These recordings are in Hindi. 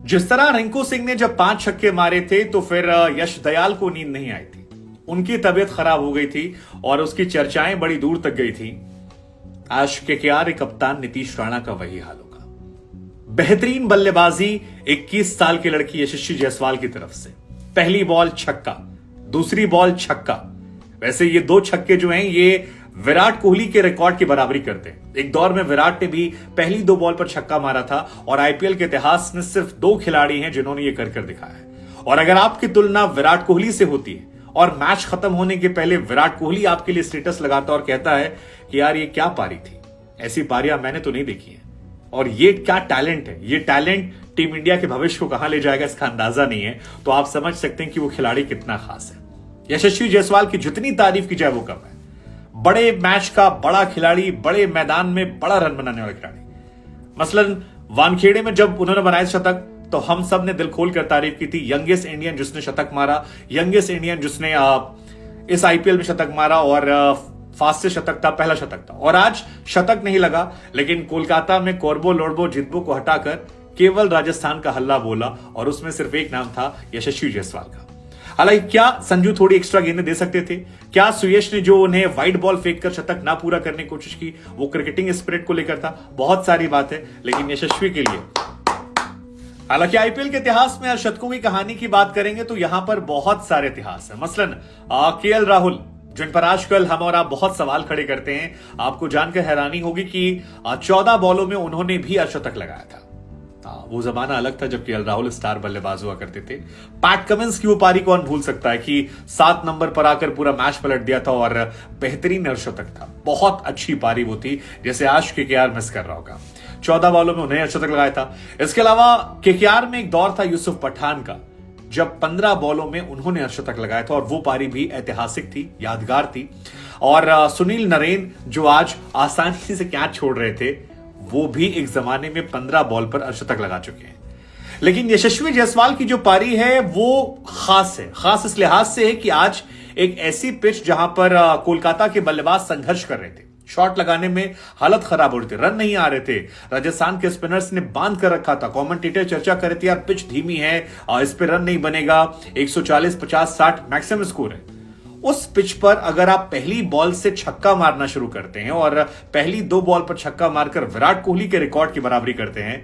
जिस तरह रिंकू सिंह ने जब 5 छक्के मारे थे तो फिर यश दयाल को नींद नहीं आई थी, उनकी तबीयत खराब हो गई थी और उसकी चर्चाएं बड़ी दूर तक गई थी। आज केकेआर कप्तान नीतीश राणा का वही हाल होगा। बेहतरीन बल्लेबाजी 21 साल की लड़की यशस्वी जायसवाल की तरफ से, पहली बॉल छक्का, दूसरी बॉल छक्का। वैसे ये 2 छक्के जो हैं ये विराट कोहली के रिकॉर्ड की बराबरी करते हैं। एक दौर में विराट ने भी पहली 2 बॉल पर छक्का मारा था और आईपीएल के इतिहास में सिर्फ 2 खिलाड़ी हैं जिन्होंने ये कर दिखाया है। और अगर आपकी तुलना विराट कोहली से होती है और मैच खत्म होने के पहले विराट कोहली आपके लिए स्टेटस लगाता और कहता है कि यार ये क्या पारी थी, ऐसी पारियां मैंने तो नहीं देखी है, और ये क्या टैलेंट है, ये टैलेंट टीम इंडिया के भविष्य को कहां ले जाएगा इसका अंदाजा नहीं है, तो आप समझ सकते हैं कि वो खिलाड़ी कितना खास है। यशस्वी जायसवाल की जितनी तारीफ की जाए वो कम है। बड़े मैच का बड़ा खिलाड़ी, बड़े मैदान में बड़ा रन बनाने वाला खिलाड़ी। मसलन वानखेड़े में जब उन्होंने बनाए शतक तो हम सब ने दिल खोल कर तारीफ की थी। यंगेस्ट इंडियन जिसने शतक मारा, यंगेस्ट इंडियन जिसने इस आईपीएल में शतक मारा और फास्टेस्ट शतक था, पहला शतक था। और आज शतक नहीं लगा, लेकिन कोलकाता में कोरबो लोडबो जितबो को हटाकर केवल राजस्थान का हल्ला बोला और उसमें सिर्फ एक नाम था, यशस्वी जायसवाल का। हालांकि क्या संजू थोड़ी एक्स्ट्रा गेंदें दे सकते थे? क्या सुयश ने जो उन्हें वाइड बॉल फेंक कर शतक ना पूरा करने की कोशिश की, वो क्रिकेटिंग स्पिरिट को लेकर था? बहुत सारी बात है, लेकिन यशस्वी के लिए, हालांकि आईपीएल के इतिहास में शतकों की कहानी की बात करेंगे तो यहां पर बहुत सारे इतिहास है। मसलन केएल राहुल, जिन पर आजकल हम और आप बहुत सवाल खड़े करते हैं। आपको जानकर हैरानी होगी कि 14 बॉलों में उन्होंने भी अर्धशतक लगाया था। वो जमाना अलग था जब केएल राहुल स्टार बल्लेबाज हुआ करते थे। पैट कमिंस की वो पारी कौन भूल सकता है कि 7 नंबर पर आकर पूरा मैच पलट दिया था और बेहतरीन अर्धशतक था। बहुत अच्छी पारी वो थी, जैसे आज केकेआर मिस कर रहा होगा। 14 बॉलों में उन्हें अर्धशतक लगाया था। इसके अलावा केकेआर में एक दौर था यूसुफ पठान का, जब 15 बॉलों में उन्होंने अर्धशतक लगाया था और वो पारी भी ऐतिहासिक थी, यादगार थी। और सुनील नरेन जो आज आसानी से कैच छोड़ रहे थे, वो भी एक जमाने में 15 बॉल पर अर्धशतक लगा चुके हैं। लेकिन यशस्वी जायसवाल की जो पारी है वो खास है। खास इस लिहाज से है कि आज एक ऐसी पिच जहां पर कोलकाता के बल्लेबाज संघर्ष कर रहे थे, शॉट लगाने में हालत खराब हो रही थी, रन नहीं आ रहे थे। राजस्थान के स्पिनर्स ने बांध कर रखा था। कमेंटेटर चर्चा कर रहे थे, यार पिच धीमी है, इस पे रन नहीं बनेगा, 140, 50, 60 मैक्सिमम स्कोर है। उस पिच पर अगर आप पहली बॉल से छक्का मारना शुरू करते हैं और पहली 2 बॉल पर छक्का मारकर विराट कोहली के रिकॉर्ड की बराबरी करते हैं,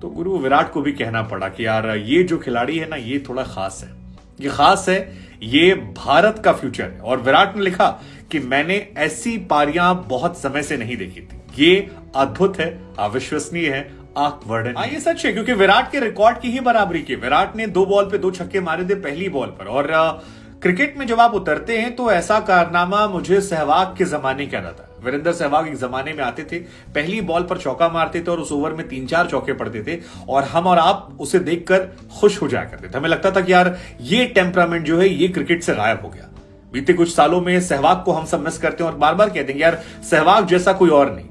तो गुरु विराट को भी कहना पड़ा कि यार ये जो खिलाड़ी है ना, ये थोड़ा खास है, ये खास है, ये भारत का फ्यूचर है। और विराट ने लिखा कि मैंने ऐसी पारियां बहुत समय से नहीं देखी थी, ये अद्भुत है, अविश्वसनीय है, आंख-वर्डन। ये सच है, क्योंकि विराट के रिकॉर्ड की ही बराबरी की। विराट ने 2 बॉल पे 2 छक्के मारे थे पहली बॉल पर। और क्रिकेट में जब आप उतरते हैं तो ऐसा कारनामा मुझे सहवाग के जमाने का याद आता है। वीरेंद्र सहवाग एक जमाने में आते थे, पहली बॉल पर चौका मारते थे और उस ओवर में 3-4 चौके पड़ते थे और हम और आप उसे देखकर खुश हो जाया करते थे। हमें लगता था कि यार ये टेम्परामेंट जो है ये क्रिकेट से गायब हो गया। बीते कुछ सालों में सहवाग को हम सब मिस करते हैं और बार बार कहते हैं यार सहवाग जैसा कोई और नहीं।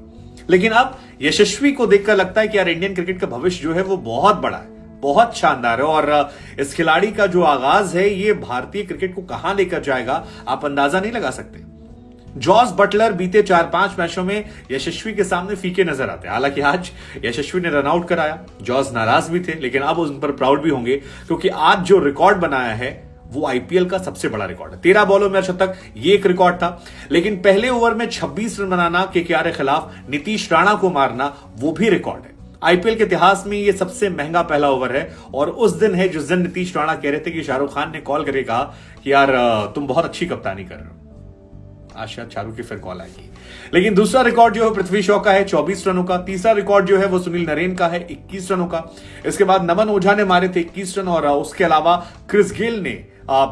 लेकिन अब यशस्वी को देखकर लगता है कि यार इंडियन क्रिकेट का भविष्य जो है वो बहुत बड़ा है, बहुत शानदार है। और इस खिलाड़ी का जो आगाज है ये भारतीय क्रिकेट को कहां लेकर जाएगा आप अंदाजा नहीं लगा सकते। जॉस बटलर बीते 4-5 मैचों में यशस्वी के सामने फीके नजर आते हैं। हालांकि आज यशस्वी ने रन आउट कराया, जॉस नाराज भी थे, लेकिन अब उन पर प्राउड भी होंगे क्योंकि आज जो रिकॉर्ड बनाया है वो आईपीएल का सबसे बड़ा रिकॉर्ड है। 13 बॉलों में अर्धशतक, ये एक रिकॉर्ड था। लेकिन पहले ओवर में 26 रन बनाना, केकेआर के खिलाफ नीतीश राणा को मारना, वो भी रिकॉर्ड है। आईपीएल के इतिहास में ये सबसे महंगा पहला ओवर है। और उस दिन है जिस दिन नीतीश राणा कह रहे थे कि शाहरुख खान ने कॉल करके कहा कि यार तुम बहुत अच्छी कप्तानी कर रहे हो। आज शायद शाहरुख की फिर कॉल आएगी। लेकिन दूसरा रिकॉर्ड जो है पृथ्वी शॉ का है 24 रनों का। तीसरा रिकॉर्ड जो है वो सुनील नरेन का है 21 रनों का। इसके बाद नमन ओझा ने मारे थे 21 रन और उसके अलावा क्रिस गेल ने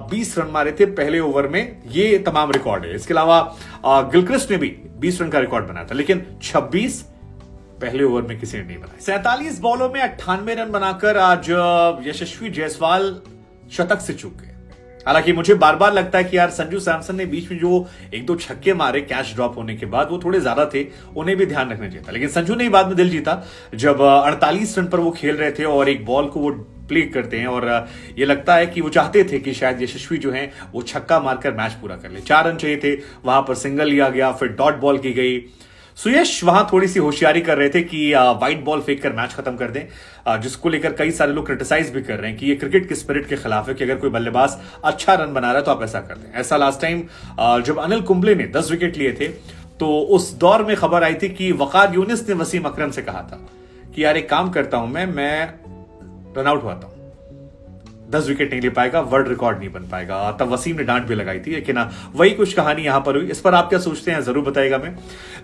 20 रन मारे थे पहले ओवर में। ये तमाम रिकॉर्ड है। इसके अलावा गिलक्रिस्ट ने भी 20 रन का रिकॉर्ड बनाया था, लेकिन 26 पहले ओवर में किसी ने नहीं बनाया। 47 बॉलों में 98 रन बनाकर आज यशस्वी जायसवाल शतक से चूक गए। हालांकि मुझे बार बार लगता है कि यार संजू सैमसन ने बीच में जो 1-2 छक्के मारे कैच ड्रॉप होने के बाद, वो थोड़े ज्यादा थे, उन्हें भी ध्यान रखना चाहिए था। लेकिन संजू ने बाद में दिल जीता जब 48 रन पर वो खेल रहे थे और एक बॉल को वो प्ले करते हैं और ये लगता है कि वो चाहते थे कि शायद यशस्वी जो हैं वो छक्का मारकर मैच पूरा कर ले। 4 रन चाहिए थे, वहां पर सिंगल लिया गया, फिर डॉट बॉल की गई। सुयश वहां थोड़ी सी होशियारी कर रहे थे कि व्हाइट बॉल फेंक कर मैच खत्म कर दें, जिसको लेकर कई सारे लोग क्रिटिसाइज भी कर रहे हैं कि ये क्रिकेट के स्पिरिट के खिलाफ है कि अगर कोई बल्लेबाज अच्छा रन बना रहा है तो आप ऐसा कर दें। ऐसा लास्ट टाइम जब अनिल कुंबले ने 10 विकेट लिए थे तो उस दौर में खबर आई थी कि वकार यूनिस ने वसीम अकरम से कहा था कि यार एक काम करता हूं मैं रन आउट हुआ था, 10 विकेट नहीं ले पाएगा, वर्ल्ड रिकॉर्ड नहीं बन पाएगा। तब वसीम ने डांट भी लगाई थी, लेकिन वही कुछ कहानी यहां पर हुई। इस पर आप क्या सोचते हैं जरूर बताइएगा मैं।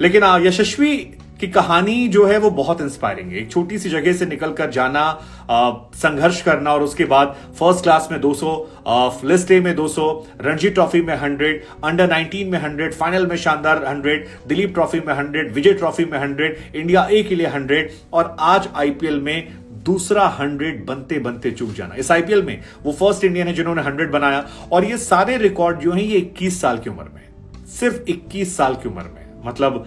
लेकिन यशस्वी की कहानी जो है वो बहुत इंस्पायरिंग है। एक छोटी सी जगह से निकलकर जाना, संघर्ष करना और उसके बाद फर्स्ट क्लास में 200, लिस्ट ए में 200, रणजी ट्रॉफी में 100, अंडर 19 में 100, फाइनल में शानदार 100, दिलीप ट्रॉफी में 100, विजय ट्रॉफी में 100, इंडिया ए के लिए 100 और आज आईपीएल में दूसरा 100 बनते बनते चूक जाना। इस आईपीएल में वो फर्स्ट इंडियन है जिन्होंने 100 बनाया और ये सारे रिकॉर्ड जो हैं ये 21 साल की उम्र में, सिर्फ 21 साल की उम्र में। मतलब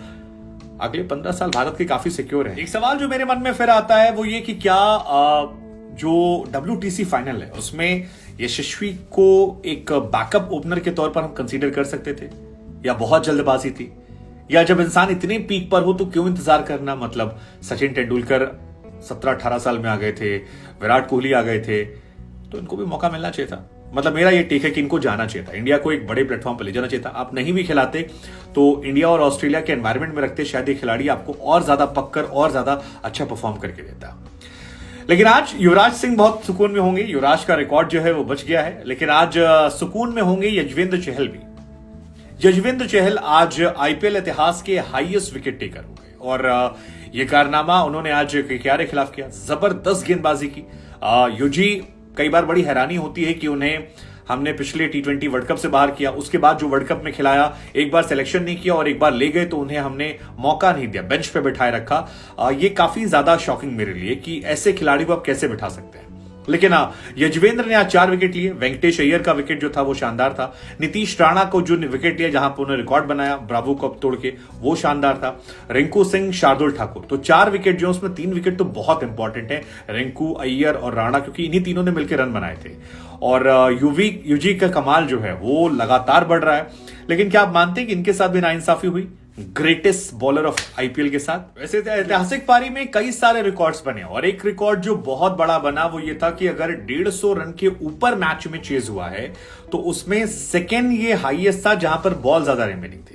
अगले 15 साल भारत के काफी सिक्योर है। एक सवाल जो मेरे मन में फिर आता है वो ये कि क्या जो WTC फाइनल है उसमें यशस्वी को एक बैकअप ओपनर के तौर पर हम कंसीडर कर सकते थे, या बहुत जल्दबाजी थी, या जब इंसान इतने पीक पर हो तो क्यों इंतजार करना। मतलब सचिन तेंदुलकर 17-18 साल में आ गए थे, विराट कोहली आ गए थे, तो इनको भी मौका मिलना चाहिए था। मतलब मेरा ये टेक है कि इनको जाना चाहिए था, इंडिया को एक बड़े प्लेटफॉर्म पर ले जाना चाहिए था। आप नहीं भी खिलाते तो इंडिया और ऑस्ट्रेलिया के एनवायरमेंट में रखते, शायद ये खिलाड़ी आपको और ज्यादा पक्कर और ज्यादा अच्छा परफॉर्म करके देता। लेकिन आज युवराज सिंह बहुत सुकून में होंगे, युवराज का रिकॉर्ड जो है वो बच गया है। लेकिन आज सुकून में होंगे यजवेंद्र चहल भी। यजवेंद्र चहल आज आईपीएल इतिहास के हाईएस्ट विकेट टेकर हो गए और ये कारनामा उन्होंने आज केकेआर के खिलाफ किया। जबरदस्त गेंदबाजी की। युजी कई बार बड़ी हैरानी होती है कि उन्हें हमने पिछले T20 वर्ल्ड कप से बाहर किया, उसके बाद जो वर्ल्ड कप में खिलाया, एक बार सिलेक्शन नहीं किया और एक बार ले गए तो उन्हें हमने मौका नहीं दिया, बेंच पे बिठाए रखा। ये काफी ज्यादा शॉकिंग मेरे लिए कि ऐसे खिलाड़ी को आप कैसे बिठा सकते हैं। लेकिन यजवेंद्र ने आज 4 विकेट लिए। वेंकटेश अय्यर का विकेट जो था वो शानदार था। नीतीश राणा को जो विकेट लिया जहां पर उन्होंने रिकॉर्ड बनाया ब्रावो को तोड़ के, वो शानदार था। रिंकू सिंह, शार्दुल ठाकुर, तो 4 विकेट जो उसमें 3 विकेट तो बहुत इंपॉर्टेंट है, रिंकू, अय्यर और राणा, क्योंकि इन्हीं तीनों ने मिलकर रन बनाए थे। और युजी का कमाल जो है वो लगातार बढ़ रहा है। लेकिन क्या आप मानते हैं कि इनके साथ भी नाइंसाफी हुई ग्रेटेस्ट बॉलर ऑफ आईपीएल के साथ? वैसे ऐतिहासिक पारी में कई सारे रिकॉर्ड्स बने और एक रिकॉर्ड जो बहुत बड़ा बना वो ये था कि अगर 150 रन के ऊपर मैच में चेज हुआ है तो उसमें सेकेंड ये हाईएस्ट था जहां पर बॉल ज्यादा रिमेनिंग थी।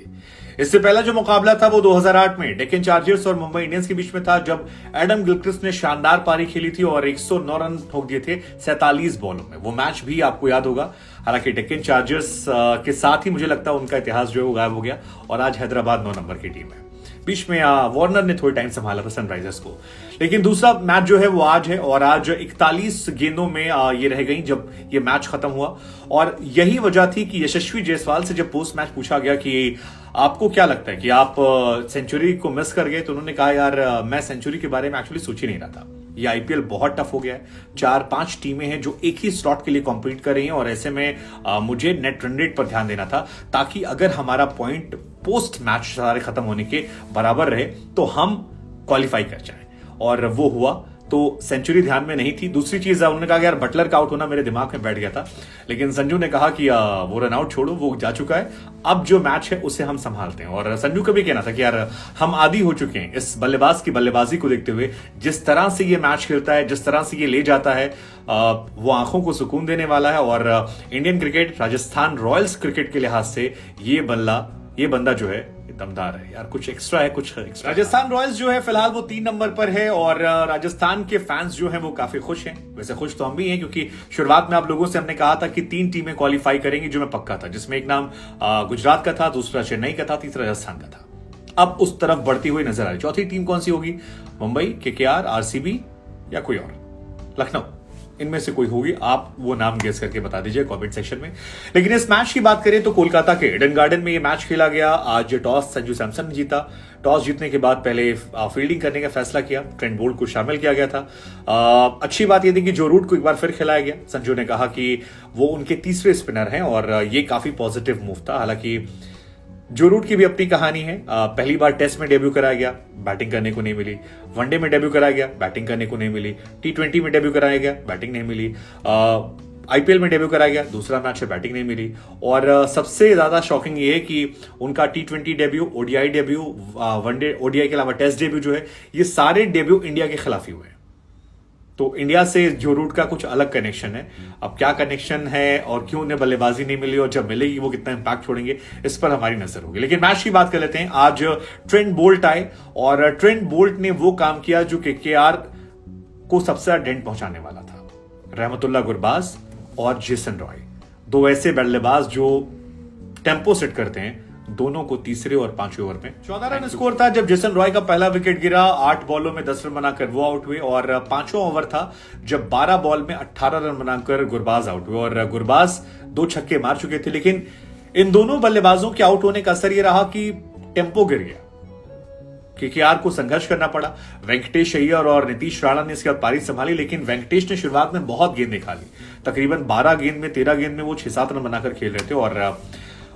इससे पहला जो मुकाबला था वो 2008 में डेक्कन चार्जर्स और मुंबई इंडियंस के बीच में था, जब एडम गिलक्रिस्ट ने शानदार पारी खेली थी और 109 रन ठोक दिए थे 47 बॉलों में। वो मैच भी आपको याद होगा। हालांकि डेक्कन चार्जर्स के साथ ही मुझे लगता है उनका इतिहास जो है वो गायब हो गया और आज हैदराबाद 9 नंबर की टीम है। बीच में वार्नर ने थोड़ी टाइम संभाला था सनराइजर्स को। लेकिन दूसरा मैच जो है वो आज है और आज 41 गेंदों में ये रह गई जब ये मैच खत्म हुआ। और यही वजह थी कि यशस्वी जायसवाल से जब पोस्ट मैच पूछा गया कि आपको क्या लगता है कि आप सेंचुरी को मिस कर गए, तो उन्होंने कहा यार मैं सेंचुरी के बारे में एक्चुअली सोच ही नहीं रहा था। ये आईपीएल बहुत टफ हो गया है, 4-5 टीमें हैं जो एक ही स्लॉट के लिए कॉम्पीट कर रही हैं और ऐसे में मुझे नेट रन रेट पर ध्यान देना था ताकि अगर हमारा पॉइंट पोस्ट मैच सारे खत्म होने के बराबर रहे तो हम क्वालिफाई कर जाएं, और वो हुआ। तो सेंचुरी ध्यान में नहीं थी। दूसरी चीज उन्होंने कहा कि यार बटलर का आउट होना मेरे दिमाग में बैठ गया था, लेकिन संजू ने कहा कि वो रन आउट छोड़ो, वो जा चुका है, अब जो मैच है उसे हम संभालते हैं। और संजू का भी कहना था कि यार हम आदी हो चुके हैं इस बल्लेबाज की बल्लेबाजी को देखते हुए, जिस तरह से ये मैच खेलता है, जिस तरह से ये ले जाता है, वो आंखों को सुकून देने वाला है। और Indian cricket, Rajasthan Royals cricket के लिहाज से ये बंदा जो है दमदार है यार। कुछ एक्स्ट्रा है, कुछ एक्स्ट्रा। राजस्थान रॉयल्स जो है फिलहाल वो 3 नंबर पर है और राजस्थान के फैंस जो हैं वो काफी खुश हैं। वैसे खुश तो हम भी हैं क्योंकि शुरुआत में आप लोगों से हमने कहा था कि 3 टीमें क्वालिफाई करेंगी, जो मैं पक्का था, जिसमें एक नाम गुजरात का था, दूसरा चेन्नई का था, तीसरा राजस्थान का था। अब उस तरफ बढ़ती हुई नजर आ रही। चौथी टीम कौन सी होगी? मुंबई, केकेआर, आरसीबी या कोई और? लखनऊ, इनमें से कोई होगी। आप वो नाम गेस करके बता दीजिए कमेंट सेक्शन में। लेकिन इस मैच की बात करें तो कोलकाता के ईडन गार्डन में ये मैच खेला गया। आज टॉस संजू सैमसन ने जीता। टॉस जीतने के बाद पहले फील्डिंग करने का फैसला किया, ट्रेंट बोल्ट को शामिल किया गया था। अच्छी बात यह थी कि जो रूट को एक बार फिर खिलाया गया। संजू ने कहा कि वो उनके तीसरे स्पिनर हैं और ये काफी पॉजिटिव मूव था। हालांकि जो रूट की भी अपनी कहानी है। पहली बार टेस्ट में डेब्यू कराया गया, बैटिंग करने को नहीं मिली। वनडे में डेब्यू कराया गया, बैटिंग करने को नहीं मिली। T20 में डेब्यू कराया गया, बैटिंग नहीं मिली। आईपीएल में डेब्यू कराया गया, दूसरा मैच में बैटिंग नहीं मिली। और सबसे ज्यादा शॉकिंग ये है कि उनका T20 debut, ODI debut, one day ODI के अलावा टेस्ट डेब्यू जो है, ये सारे डेब्यू इंडिया के खिलाफ ही हुए हैं। तो इंडिया से जो रूट का कुछ अलग कनेक्शन है। अब क्या कनेक्शन है और क्यों उन्हें बल्लेबाजी नहीं मिली और जब मिलेगी वो कितना इंपैक्ट छोड़ेंगे, इस पर हमारी नजर होगी। लेकिन मैच की बात कर लेते हैं। आज ट्रेंट बोल्ट आए और ट्रेंट बोल्ट ने वो काम किया जो केकेआर को सबसे ज्यादा डेंट पहुंचाने वाला था। रहमतुल्लाह गुरबाज और जेसन रॉय, दो ऐसे बल्लेबाज जो टेम्पो सेट करते हैं, दोनों को तीसरे और पांचवें ओवर में 14 रन स्कोर था जब जेसन रॉय का पहला विकेट गिरा। 8 बॉलों में 10 रन बनाकर वो आउट हुए और पांचवा ओवर था जब 12 बॉल में 18 रन बनाकर गुरबाज आउट हुए और गुरबाज 2 छक्के मार चुके थे। लेकिन इन दोनों बल्लेबाजों के आउट होने का असर यह रहा कि टेम्पो गिर गया। केकेआर को संघर्ष करना पड़ा। वेंकटेश अय्यर और नीतीश राणा ने इसके बाद पारी संभाली, लेकिन वेंकटेश ने शुरुआत में बहुत गेंदें खा ली। तकरीबन 12 गेंद में 13 गेंद में वो 6-7 रन बनाकर खेल रहे थे और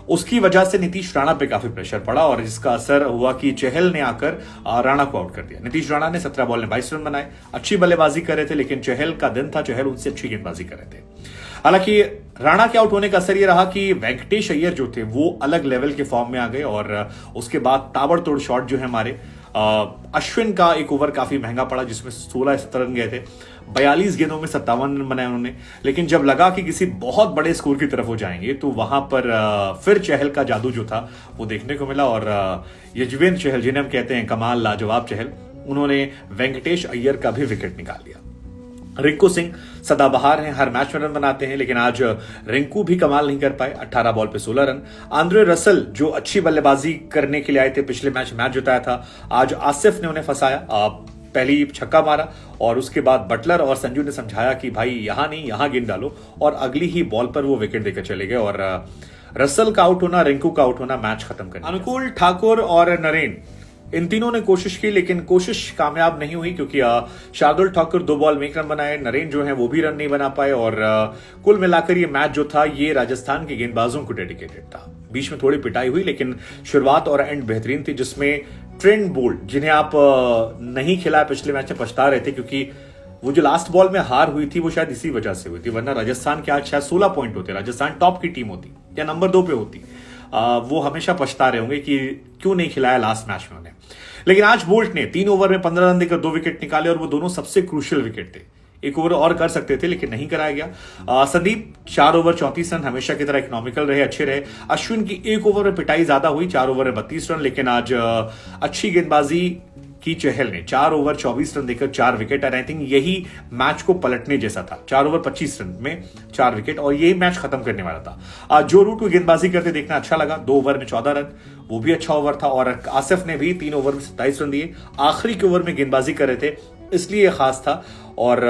उसकी वजह से नीतीश राणा पे काफी प्रेशर पड़ा और जिसका असर हुआ कि चहल ने आकर राणा को आउट कर दिया। नीतीश राणा ने 17 बॉल में 22 रन बनाए, अच्छी बल्लेबाजी कर रहे थे, लेकिन चहल का दिन था, चहल उनसे अच्छी गेंदबाजी कर रहे थे। हालांकि राणा के आउट होने का असर यह रहा कि वेंकटेश अय्यर जो थे वो अलग लेवल के फॉर्म में आ गए और उसके बाद ताबड़तोड़ शॉट जो है हमारे अश्विन का एक ओवर काफी महंगा पड़ा जिसमें 16-17 रन गए थे। 42 गेंदों में 57 रन बनाए उन्होंने। लेकिन जब लगा कि किसी बहुत बड़े स्कोर की तरफ हो जाएंगे तो वहां पर फिर चहल का जादू जो था वो देखने को मिला और यजुवेंद्र चहल, जिन्हें हम कहते हैं कमाल लाजवाब चहल, उन्होंने वेंकटेश अय्यर का भी विकेट निकाल लिया। रिंकू सिंह सदाबहार हैं, हर मैच में रन बनाते हैं, लेकिन आज रिंकू भी कमाल नहीं कर पाए। 18 बॉल पे 16 रन। आंद्रे रसल जो अच्छी बल्लेबाजी करने के लिए आए थे, पिछले मैच जिताया था, आज आसिफ ने उन्हें फंसाया। पहली छक्का मारा और उसके बाद बटलर और संजू ने समझाया कि भाई यहां नहीं, यहां गेंद डालो और अगली ही बॉल पर वो विकेट देकर चले गए और रसल का आउट होना, रिंकू का आउट होना मैच खत्म कर। अनुकूल ठाकुर और नरेन, इन तीनों ने कोशिश की लेकिन कोशिश कामयाब नहीं हुई क्योंकि शार्दुल ठाकुर 2 बॉल में 1 रन बनाए, नरेन जो है वो भी रन नहीं बना पाए और कुल मिलाकर ये मैच जो था ये राजस्थान के गेंदबाजों को डेडिकेटेड था। बीच में थोड़ी पिटाई हुई लेकिन शुरुआत और एंड बेहतरीन थी, जिसमें ट्रेंट बोल्ट, जिन्हें आप नहीं खिलाए पिछले मैच में, पछता रहे थे क्योंकि वो जो लास्ट बॉल में हार हुई थी वो शायद इसी वजह से हुई थी, वरना राजस्थान के आज शायद 16 पॉइंट होते, राजस्थान टॉप की टीम होती या नंबर 2 पे होती। वो हमेशा पछता रहे होंगे कि क्यों नहीं खिलाया लास्ट मैच में उन्हें। लेकिन आज बोल्ट ने 3 ओवर में 15 रन देकर 2 विकेट निकाले और वो दोनों सबसे क्रूशियल विकेट थे। 1 ओवर और कर सकते थे लेकिन नहीं कराया गया। संदीप 4 ओवर 34 रन, हमेशा की तरह इकोनॉमिकल रहे, अच्छे रहे। अश्विन की 1 ओवर में पिटाई ज्यादा हुई, 4 ओवर में 32 रन, लेकिन आज अच्छी गेंदबाजी की चहल ने 4 ओवर 24 रन देकर 4 विकेट और आई थिंक यही मैच को पलटने जैसा था। 4 ओवर 25 रन में 4 विकेट और यही मैच खत्म करने वाला था। जो रूट को गेंदबाजी करते देखना अच्छा लगा। 2 ओवर में 14 रन, वो भी अच्छा ओवर था और आसिफ ने भी 3 ओवर में 27 रन दिए। आखिरी के ओवर में गेंदबाजी कर रहे थे इसलिए खास था। और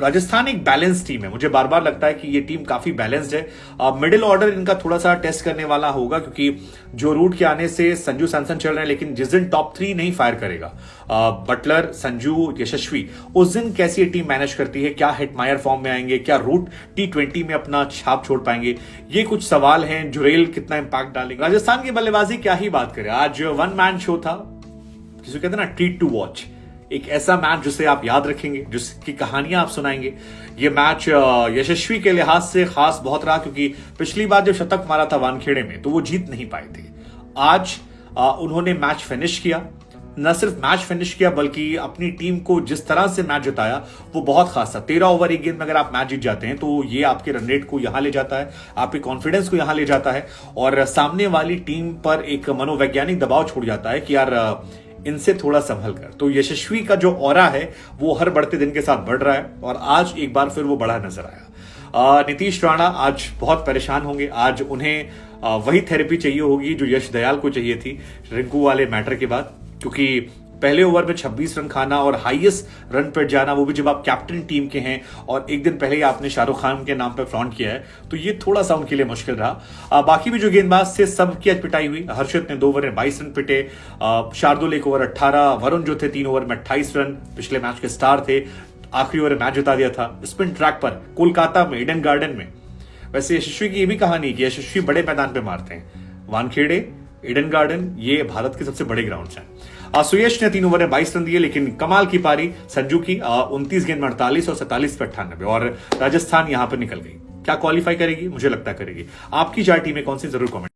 राजस्थान एक बैलेंस टीम है, मुझे बार बार लगता है कि ये टीम काफी बैलेंस्ड है। मिडिल ऑर्डर इनका थोड़ा सा टेस्ट करने वाला होगा क्योंकि जो रूट के आने से संजू सैमसन चल रहे हैं, लेकिन जिस दिन टॉप 3 नहीं फायर करेगा बटलर, संजू, यशस्वी, उस दिन कैसी ये टीम मैनेज करती है, क्या हिटमायर फॉर्म में आएंगे, क्या रूट T20 में अपना छाप छोड़ पाएंगे, ये कुछ सवाल हैं। जुरेल कितना इंपैक्ट डालेंगे। राजस्थान की बल्लेबाजी क्या ही बात करें, आज 1 मैन शो था, जिसे कहते हैं ना ट्रीट टू वॉच। एक ऐसा मैच जिसे आप याद रखेंगे, जिसकी कहानियां आप सुनाएंगे। ये मैच यशस्वी के लिहाज से खास बहुत रहा क्योंकि पिछली बार जब शतक मारा था वानखेड़े में तो वो जीत नहीं पाए थे। आज उन्होंने मैच फिनिश किया, न सिर्फ मैच फिनिश किया बल्कि अपनी टीम को जिस तरह से मैच जिताया वो बहुत खास था। 13 ओवर 1 गेंद में अगर आप मैच जीत जाते हैं तो ये आपके रन रेट को यहां ले जाता है, आपके कॉन्फिडेंस को यहां ले जाता है और सामने वाली टीम पर एक मनोवैज्ञानिक दबाव छोड़ जाता है कि यार इनसे थोड़ा संभल कर। तो यशस्वी का जो ऑरा है वो हर बढ़ते दिन के साथ बढ़ रहा है और आज एक बार फिर वो बढ़ा नजर आया। नीतीश राणा आज बहुत परेशान होंगे। आज उन्हें वही थेरेपी चाहिए होगी जो यश दयाल को चाहिए थी रिंकू वाले मैटर के बाद, क्योंकि पहले ओवर में 26 रन खाना और हाईएस्ट रन पर जाना, वो भी जब आप कैप्टन टीम के हैं और एक दिन पहले ही आपने शाहरुख खान के नाम पर फ्रॉन्ट किया है, तो ये थोड़ा सा उनके लिए मुश्किल रहा। बाकी भी जो गेंदबाज थे सब की आज पिटाई हुई। हर्षित ने 2 ओवर में 22 रन पिटे, शार्दुल 1 ओवर 18, वरुण जो थे 3 ओवर में 28 रन, पिछले मैच के स्टार थे, आखिरी ओवर मैच जिता दिया था स्पिन ट्रैक पर कोलकाता में ईडन गार्डन में। वैसे यशस्वी की ये भी कहानी कि यशस्वी बड़े मैदान पे मारते हैं, वानखेड़े ईडन गार्डन, ये भारत के सबसे बड़े ग्राउंड हैं। सुयश ने 3 ओवर में 22 रन दिए, लेकिन कमाल की पारी संजू की 29 गेंद में 48 और 47 पे 98, और राजस्थान यहां पर निकल गई। क्या क्वालिफाई करेगी? मुझे लगता करेगी। आपकी 4 टीमें कौन सी, जरूर कमेंट